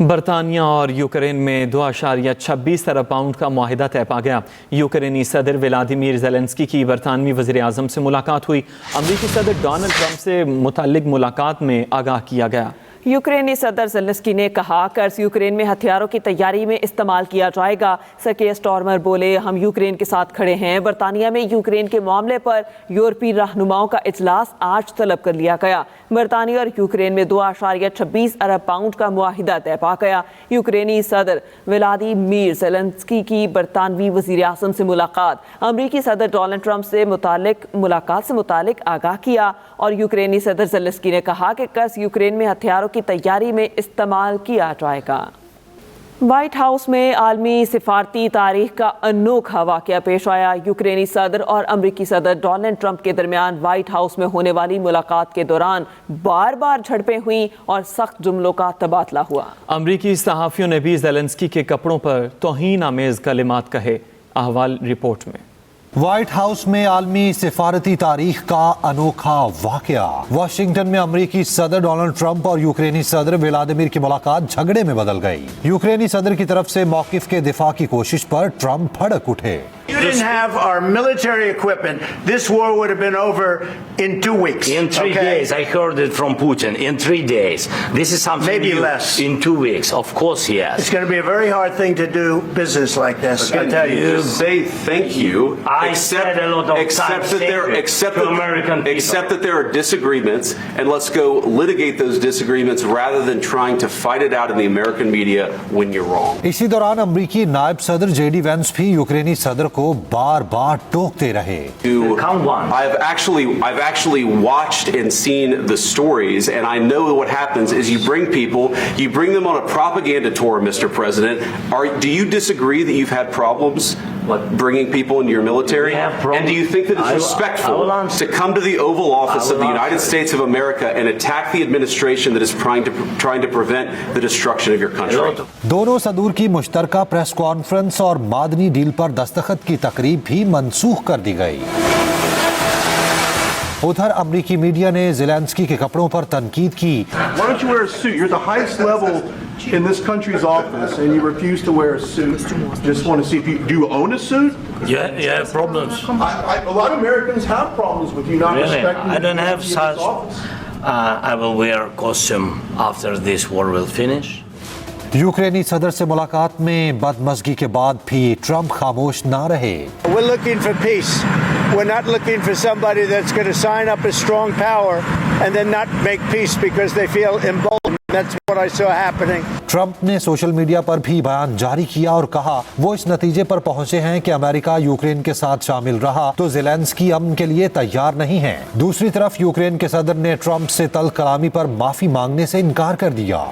برطانیہ اور یوکرین میں 2.26 ارب پاؤنڈ کا معاہدہ طے پا گیا۔ یوکرینی صدر ولادیمیر زیلنسکی کی برطانوی وزیر اعظم سے ملاقات ہوئی۔ امریکی صدر ڈونلڈ ٹرمپ سے متعلق ملاقات میں آگاہ کیا گیا۔ یوکرینی صدر زیلنسکی نے کہا قرض یوکرین میں ہتھیاروں کی تیاری میں استعمال کیا جائے گا۔ سر سٹارمر بولے ہم یوکرین کے ساتھ کھڑے ہیں۔ برطانیہ میں یوکرین کے معاملے پر یورپی رہنماؤں کا اجلاس آج طلب کر لیا گیا۔ برطانیہ اور یوکرین میں 2.26 ارب پاؤنڈ کا معاہدہ طے پا گیا۔ یوکرینی صدر ولادیمیر زیلنسکی کی برطانوی وزیر اعظم سے ملاقات۔ امریکی صدر ڈونلڈ ٹرمپ سے ملاقات سے متعلق آگاہ کیا اور یوکرینی صدر زیلنسکی نے کہا کہ قرض یوکرین میں ہتھیاروں کی تیاری میں استعمال کیا جائے گا۔ وائٹ ہاؤس میں عالمی سفارتی تاریخ کا انوکھا واقعہ پیش آیا۔ یوکرینی صدر اور امریکی صدر ڈونلڈ ٹرمپ کے درمیان وائٹ ہاؤس میں ہونے والی ملاقات کے دوران بار بار جھڑپیں ہوئیں اور سخت جملوں کا تبادلہ ہوا۔ امریکی صحافیوں نے بھی زیلنسکی کے کپڑوں پر توہین آمیز کلمات کہے۔ احوال رپورٹ میں۔ وائٹ ہاؤس میں عالمی سفارتی تاریخ کا انوکھا واقعہ۔ واشنگٹن میں امریکی صدر ڈونلڈ ٹرمپ اور یوکرینی صدر ولادیمیر کی ملاقات جھگڑے میں بدل گئی۔ یوکرینی صدر کی طرف سے موقف کے دفاع کی کوشش پر ٹرمپ بھڑک اٹھے۔ You didn't have our military equipment, this war would have been over in 2 weeks. In 3 days, I heard it from Putin. In 3 days. This is something Maybe new. less. In 2 weeks, of course, yes. It's going to be a very hard thing to do business like this. I tell you. Just say thank you. I said a lot of times Except that there are disagreements, and let's go litigate those disagreements rather than trying to fight it out in the American media when you're wrong. اسی دوران امریکی نائب صدر J D Venice بھی یوکرینی صدر کو بار بار ٹوکتے رہے۔ I've actually watched and seen the stories, and I know what happens is you bring them on a propaganda tour, Mr. President. Do you disagree that you've had problems bringing people into your military? And do you think that it's respectful to come to the Oval Office of the United States of America and attack the administration that is trying to prevent the destruction of your country? دونوں صدور کی مشترکہ press conference اور معدنی deal پر دستخط کی تقریب بھی منسوخ کر دی گئی۔ ادھر امریکی میڈیا نے زیلنسکی کے کپڑوں پر تنقید کی۔ Why don't you wear a suit? You're the highest level in this country's office and you refuse to wear a suit. Just want to see if do you own a suit? Yeah, problems. A lot of Americans have problems with you not Really? respecting I don't have the such. office. I will wear a costume after this war will finish. یوکرینی صدر سے ملاقات میں بدمزگی کے بعد بھی Trump خاموش نہ رہے۔ We're looking for peace. We're not looking for somebody that's going to sign up a strong power and then not make peace because they feel emboldened. That's what I saw happening. Trump نے social media پر بھی بیان جاری کیا اور کہا وہ اس نتیجے پر پہنچے ہیں کہ امریکہ یوکرین کے ساتھ شامل رہا تو زیلنسکی امن کے لیے تیار نہیں ہیں۔ دوسری طرف یوکرین کے صدر نے ٹرمپ سے تلخ کلامی پر معافی مانگنے سے انکار کر دیا۔